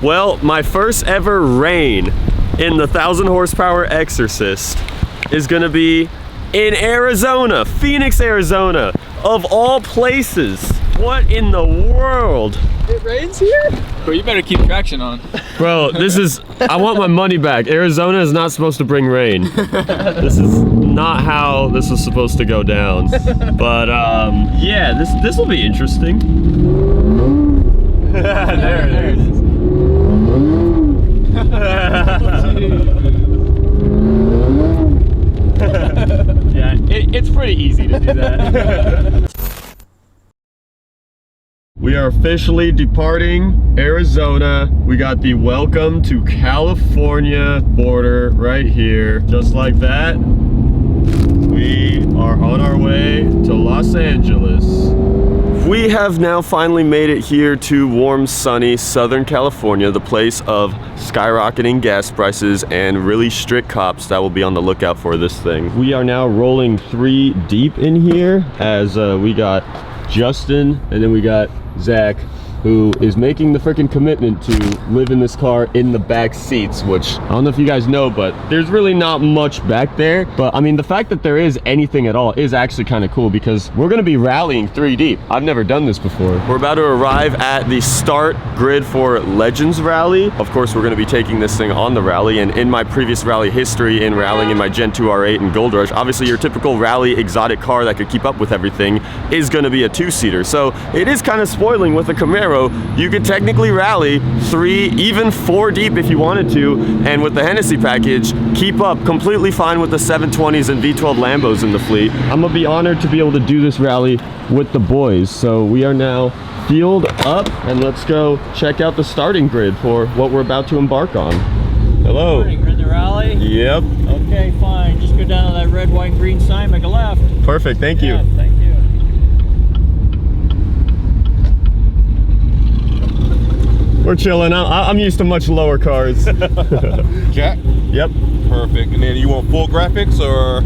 Well, my first ever rain in the 1,000 horsepower Exorcist is gonna be in Arizona, Phoenix, Arizona, of all places. What in the world? It rains here? Bro, you better keep traction on. Bro, this is, I want my money back. Arizona is not supposed to bring rain. This is not how this is supposed to go down. But yeah, this will be interesting. there it is. Yeah, it's pretty easy to do that. We are officially departing Arizona. We got the welcome to California border right here. Just like that, we are on our way to Los Angeles. We have now finally made it here to warm, sunny Southern California, the place of skyrocketing gas prices and really strict cops that will be on the lookout for this thing. We are now rolling 3 deep in here as we got Justin and then we got Zach, who is making the freaking commitment to live in this car in the back seats, which I don't know if you guys know, but there's really not much back there. But I mean, the fact that there is anything at all is actually kind of cool because we're gonna be rallying 3 deep. I've never done this before. We're about to arrive at the start grid for Legends Rally. Of course, we're gonna be taking this thing on the rally, and in my previous rally history in rallying in my Gen 2 R8 and Gold Rush, obviously your typical rally exotic car that could keep up with everything is gonna be a 2-seater. So it is kind of spoiling with a Camaro. You could technically rally 3, even 4 deep if you wanted to, and with the Hennessey package, keep up completely fine with the 720s and V12 Lambos in the fleet. I'm gonna be honored to be able to do this rally with the boys. So we are now fueled up, and let's go check out the starting grid for what we're about to embark on. Hello. Morning, we're in the rally? Yep. Okay, fine. Just go down to that red, white, and green sign, make a left. Perfect, thank you. Yeah, thank you. We're chilling. I'm used to much lower cars. Jack? Yep. Perfect. And then you want full graphics or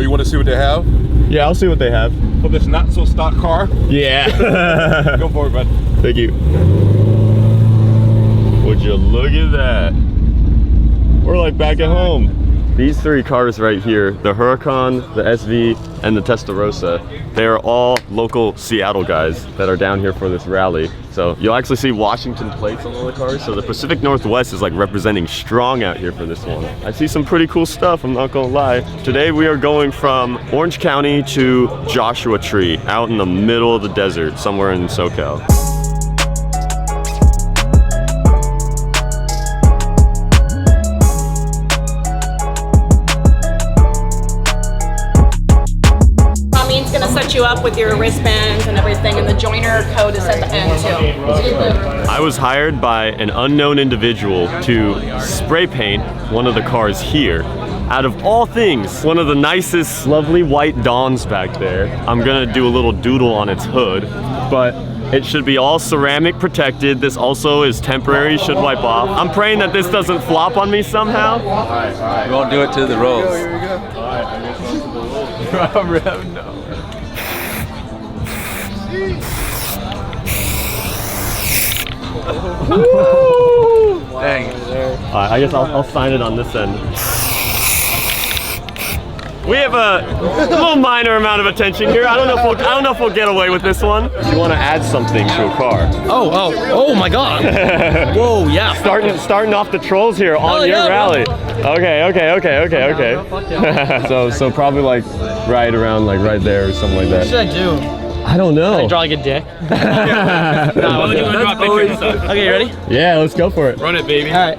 you want to see what they have? Yeah, I'll see what they have. For this not so stock car? Yeah. Go for it, bud. Thank you. Would you look at that? We're like back at home. These 3 cars right here, the Huracan, the SV, and the Testarossa, they are all local Seattle guys that are down here for this rally. So you'll actually see Washington plates on all the cars. So the Pacific Northwest is like representing strong out here for this one. I see some pretty cool stuff, I'm not gonna lie. Today we are going from Orange County to Joshua Tree, out in the middle of the desert, somewhere in SoCal. You up with your wristbands and everything, and the joiner code is at the end too. I was hired by an unknown individual to spray paint one of the cars here. Out of all things, one of the nicest, lovely white Dawns back there. I'm gonna do a little doodle on its hood, but it should be all ceramic protected. This also is temporary, should wipe off. I'm praying that this doesn't flop on me somehow. All right. We won't do it to the rolls. Here we go. All right, I guess that's the rolls. No. Dang. Alright, I guess I'll sign it on this end. We have a little minor amount of attention here. I don't know if we'll get away with this one. If you want to add something to a car. Oh my God. Whoa, yeah. Starting off the trolls here on your rally. Okay. So probably like right around like right there or something like that. What should I do? I don't know. I draw like a dick. Okay, you ready? Yeah, let's go for it. Run it, baby. All right.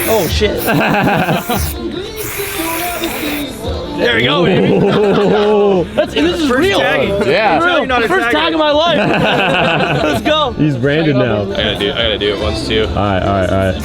Oh shit. There we go, baby. This is real. Yeah. Real. First tag of my life. Let's go. He's branded now. I gotta do it once too. All right.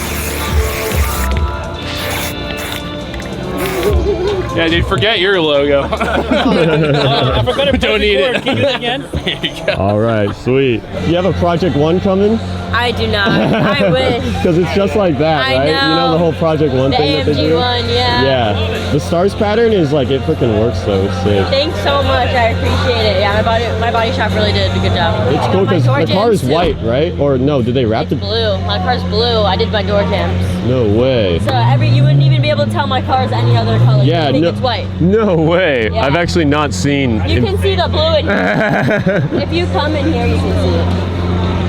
Yeah, dude, forget your logo. I forgot to Don't need it. Can you do it again? There you go. All right, sweet. You have a Project 1 coming? I do not. I wish. Because it's just like that, I right? You know know. the whole Project 1 The thing that they AMG do? one, yeah. Yeah. The stars pattern is like, it freaking works though. It's sick. Thanks so much. I appreciate it. Yeah, my body shop really did a good job. It's cool My because door the car is jams, too. white, right? Or no, did they wrap It's it? blue. My car's blue. I did my door jams. No way. So you wouldn't even be able to tell my car's any other color. Yeah, you think no, it's white. no way. Yeah. I've actually not seen. You can see the blue in here. If you come in here, you can see it.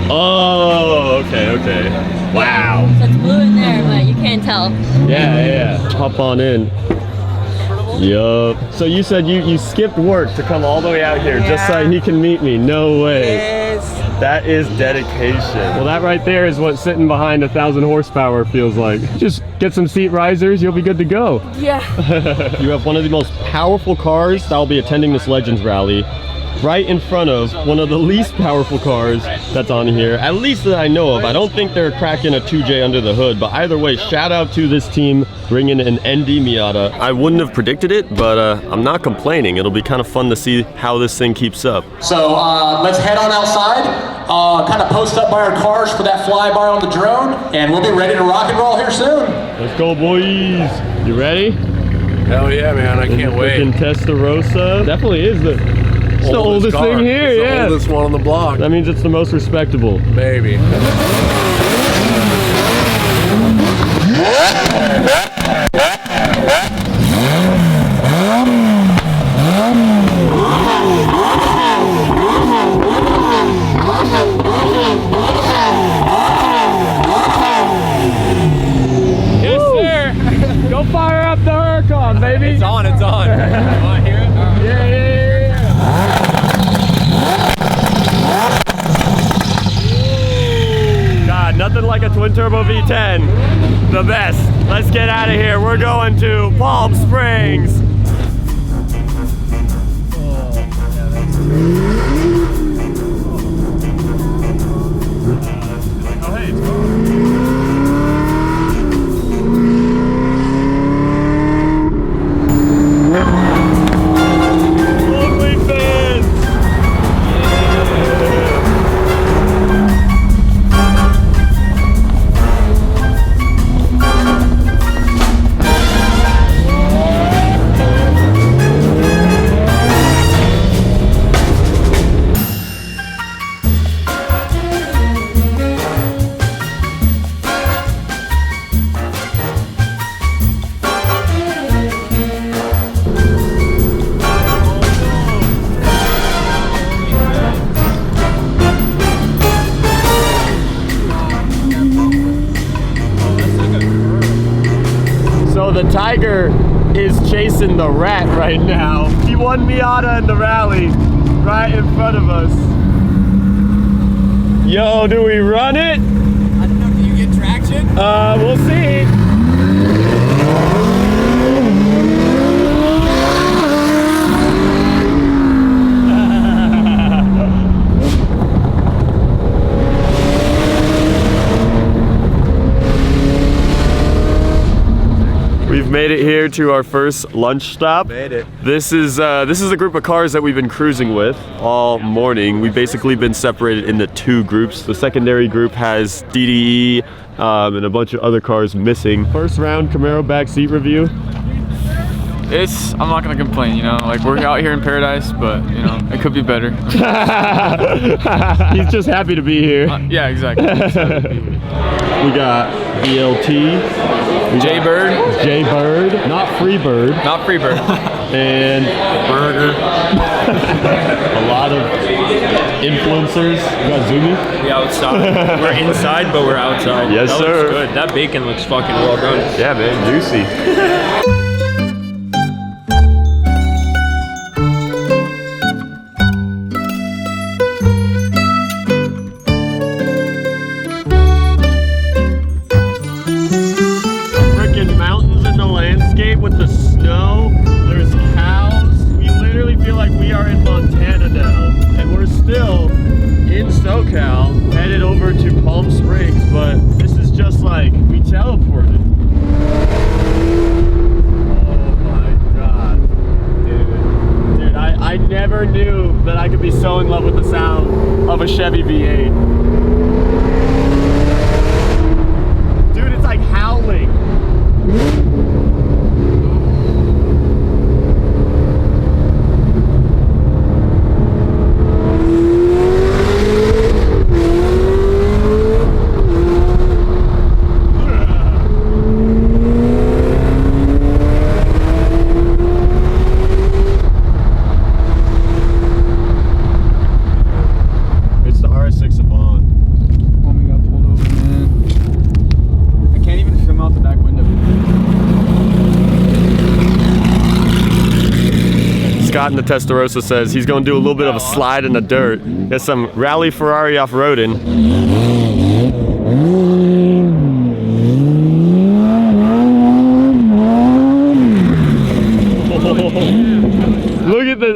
Oh, okay. Wow. So it's blue in there, but you can't tell. Yeah. Hop on in. Yup. So you said you skipped work to come all the way out here just so he can meet me. No way. Yes. That is dedication. Well, that right there is what sitting behind 1,000 horsepower feels like. Just get some seat risers, you'll be good to go. Yeah. You have one of the most powerful cars that will be attending this Legends Rally right in front of one of the least powerful cars that's on here, at least that I know of. I don't think they're cracking a 2J under the hood, but either way, shout out to this team bringing an ND Miata. I wouldn't have predicted it, but I'm not complaining. It'll be kind of fun to see how this thing keeps up. So let's head on outside, kind of post up by our cars for that flyby on the drone, and we'll be ready to rock and roll here soon. Let's go, boys. You ready? Hell yeah, man. I can't Freaking Testarossa. Definitely is it's the oldest thing here, it's yeah. the oldest one on the block. That means it's the most respectable. Maybe. Yes, sir. Go fire up the Huracan, baby. It's on. You want to hear it? Yeah. God, nothing like a twin turbo V10. The best. Let's get out of here. We're going to Palm Springs. The Tiger is chasing the rat right now. He won Miata in the rally right in front of us. Yo, do we run it? I don't know, do you get traction? We'll see. We've made it here to our first lunch stop. Made it. This is a group of cars that we've been cruising with all morning. We've basically been separated into two groups. The secondary group has DDE and a bunch of other cars missing. First round Camaro backseat review. I'm not gonna complain, you know, like we're out here in paradise, but you know, it could be better. He's just happy to be here. Yeah, exactly. We got BLT. J Bird, not Free Bird. Not free bird. And Burger. a lot of influencers. We got Zumi. We outside. We're inside, but we're outside. Yes, that sir. Looks good. That bacon looks fucking well done. Yeah, man, juicy. With the snow, there's cows. We literally feel like we are in Montana now, and we're still in SoCal, headed over to Palm Springs, but this is just like we teleported. Oh my god. never knew that I could be so in love with the sound of a Chevy V8. Dude, it's like howling. Scott in the Testarossa says he's going to do a little bit of a slide in the dirt. Get some Rally Ferrari off-roading.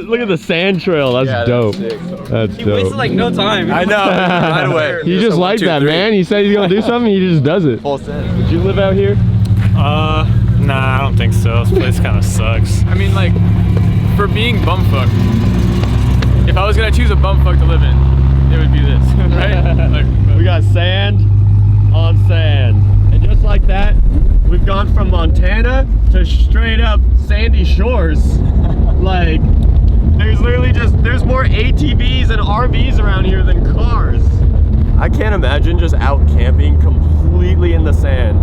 Look at the sand trail. That's dope. That's dope. He wasted like no time. I know. Right away. He just like that, man. He said he's gonna do something. He just does it. Full send. Did you live out here? Nah, I don't think so. This place kind of sucks. I mean, like, for being bumfuck, if I was gonna choose a bumfuck to live in, it would be this, right? Like, we got sand on sand, and just like that, we've gone from Montana to straight up sandy shores. Like, there's literally there's more ATVs and RVs around here than cars. I can't imagine just out camping completely in the sand,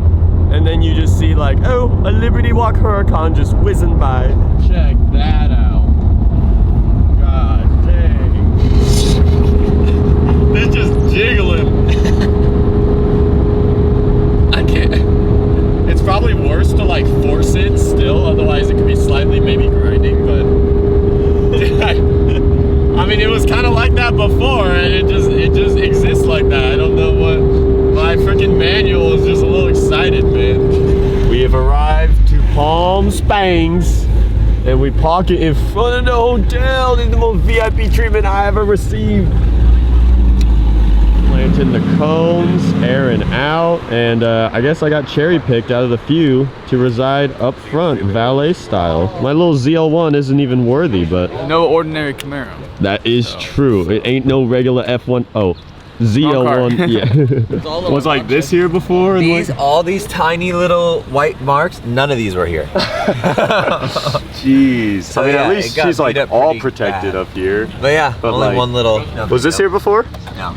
and then you just see like, oh, a Liberty Walk Huracan just whizzing by. Check that out. God dang. It's just jiggling. I can't. It's probably worse to like force it still, otherwise it could be slightly maybe grinding, but I mean, it was kind of like that before, and it just exists like that. I don't know what, my freaking manual is just a little excited, man. We have arrived to Palm Springs, and we park it in front of the hotel. This is the most VIP treatment I ever received. Planting the cones, airing out, and I guess I got cherry picked out of the few to reside up front, valet style. My little ZL1 isn't even worthy, but no ordinary Camaro. that is true. It ain't no regular F1. Oh, ZL1. Yeah. Was like this here before? And All these tiny little white marks, none of these were here. Jeez. So I mean, yeah, at least she's like all protected up here. But yeah, But only like, one little. Was this here before? No.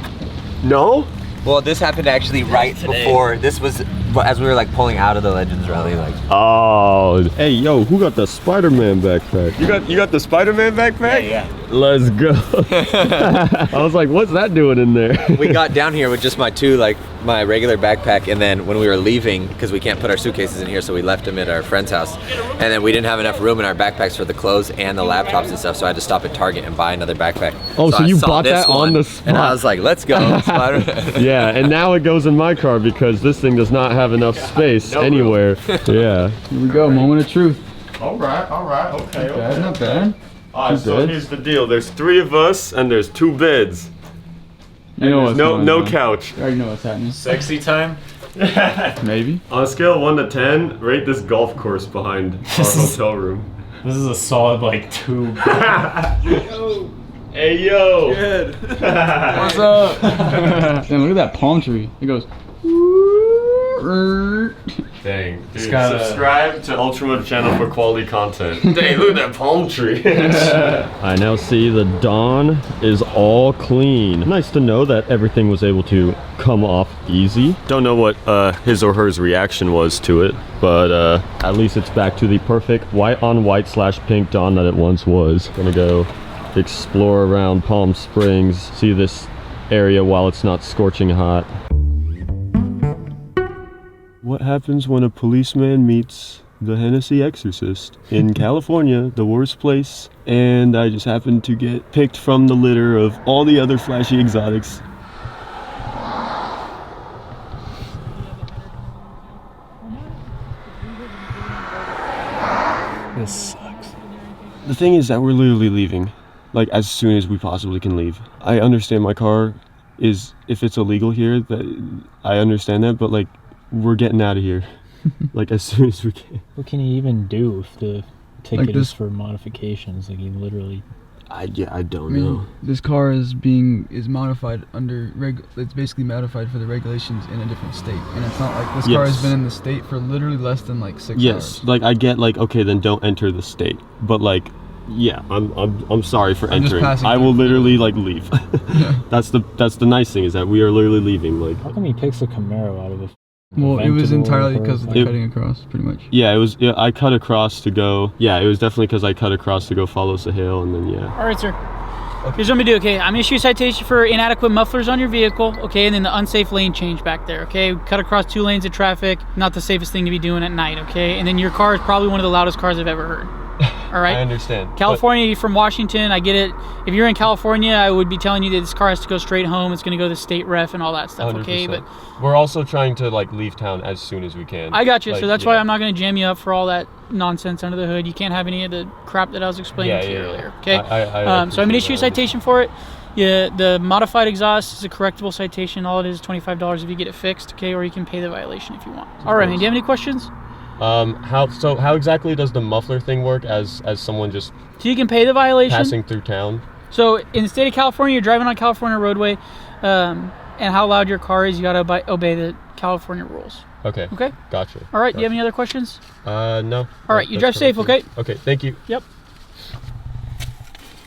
No? Well, this happened actually right before. This was as we were like pulling out of the Legends Rally. Like, oh, hey, yo, who got the Spider-Man backpack? You got the Spider-Man backpack? yeah. Let's go. I was like, what's that doing in there? We got down here with just my regular backpack, and then when we were leaving, because we can't put our suitcases in here, so we left them at our friend's house, and then we didn't have enough room in our backpacks for the clothes and the laptops and stuff, so I had to stop at Target and buy another backpack. Oh, so I you saw bought this that on one, the spot? and I was like, let's go, Spider-Man. Yeah, and now it goes in my car because this thing does not have enough space anywhere. Yeah. Here we go, moment of truth. All right, okay. Bad, not bad. All right, so here's the deal. There's 3 of us, and there's 2 beds. You know what's going No on. couch. I already know what's happening. Sexy time? Maybe. On a scale of 1 to 10, rate this golf course behind our hotel room. This is a solid like 2. Hey yo! Good. What's up? Damn, look at that palm tree. It goes. Dang. Dude, gotta- subscribe to UltraMotive channel for quality content. Dang, look at that palm tree. I now see the dawn is all clean. Nice to know that everything was able to come off easy. Don't know what his or her reaction was to it, but at least it's back to the perfect white on white / pink dawn that it once was. Gonna go explore around Palm Springs, see this area while it's not scorching hot. What happens when a policeman meets the Hennessey Exorcist in California, the worst place, and I just happened to get picked from the litter of all the other flashy exotics. This sucks. The thing is that we're literally leaving, like as soon as we possibly can leave. I understand my car is, if it's illegal here, that I understand that, but like, we're getting out of here, like as soon as we can. What can you even do if the ticket Like is for modifications? Like you literally I don't know. This car is modified under it's basically modified for the regulations in a different state, and it's not like this car has been in the state for literally less than like 6 hours. Yes, like I get like, okay, then don't enter the state, but like, yeah, I'm sorry for entering. I will literally like leave. Yeah. That's the nice thing, is that we are literally leaving. Like, how come he takes a Camaro out of the? Well, it was entirely because of the cutting across, pretty much. Yeah, it was. Yeah, I cut across to go. Yeah, it was definitely because I cut across to go follow Sahil, and then yeah. All right, sir. Here's what I'm gonna do. Okay, I'm gonna issue a citation for inadequate mufflers on your vehicle. Okay, and then the unsafe lane change back there. Okay, cut across 2 lanes of traffic. Not the safest thing to be doing at night. Okay, and then your car is probably one of the loudest cars I've ever heard. All right. I understand. California, you're from Washington. I get it. If you're in California, I would be telling you that this car has to go straight home. It's going to go to the state ref and all that stuff. 100%. Okay, but we're also trying to like leave town as soon as we can. I got you. Like, so that's why I'm not going to jam you up for all that nonsense under the hood. You can't have any of the crap that I was explaining to you earlier. Okay. So I'm going to issue a citation for it. Yeah, the modified exhaust is a correctable citation. All it is $25 if you get it fixed. Okay, or you can pay the violation if you want. All right, man. Do you have any questions? How exactly does the muffler thing work as someone just so you can pay the violation passing through town? So in the state of California, you're driving on California roadway, and how loud your car is, you gotta obey the California rules. Okay. Gotcha. All right. Do you have any other questions? No. All right. You drive safe. Okay. Okay. Thank you. Yep.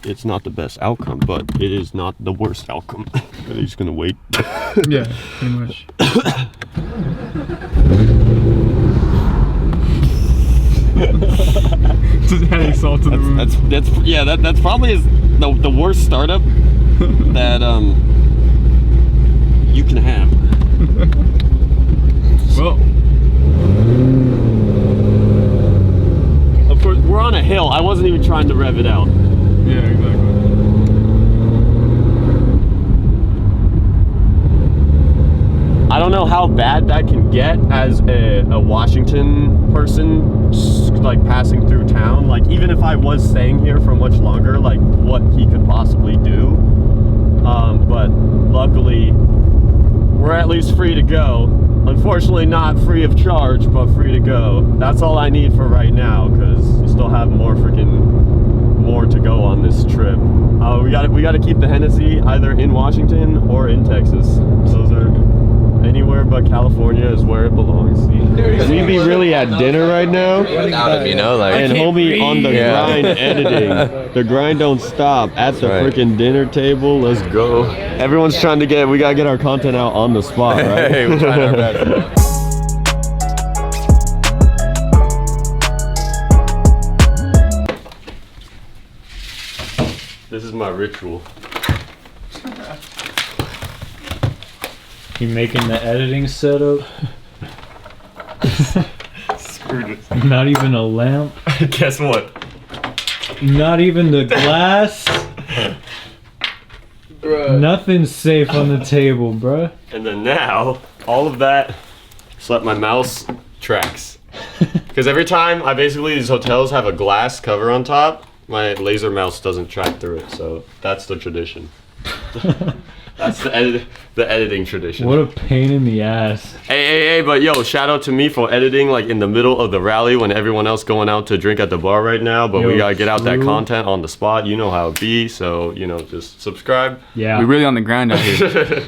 It's not the best outcome, but it is not the worst outcome. Are they just gonna wait? Yeah, pretty much. Just adding salt to the wound. That's probably the worst startup that you can have. Well, of course, we're on a hill. I wasn't even trying to rev it out. Yeah, exactly. I don't know how bad that can get as a Washington person, like passing through town. Like, even if I was staying here for much longer, like what he could possibly do. But luckily, we're at least free to go. Unfortunately, not free of charge, but free to go. That's all I need for right now, because we still have more to go on this trip. We got to keep the Hennessey either in Washington or in Texas. Those are anywhere but California is where it belongs. We be really at dinner right now. Without him, you know, like. And homie on the grind editing. The grind don't stop at the freaking dinner table. Let's go. Everyone's trying to we gotta get our content out on the spot, right? Hey, we're trying our best. This is my ritual. You making the editing setup? Screwed it. Not even a lamp? Guess what? Not even the glass? Nothing's safe on the table, bruh. And then now, all of that, so that my mouse tracks. Because every time these hotels have a glass cover on top, my laser mouse doesn't track through it, so that's the tradition. That's the editing tradition. What a pain in the ass. Hey, but yo, shout out to me for editing like in the middle of the rally when everyone else going out to drink at the bar right now, but we gotta get out that content on the spot. You know how it be, so, just subscribe. Yeah. We're really on the grind out here.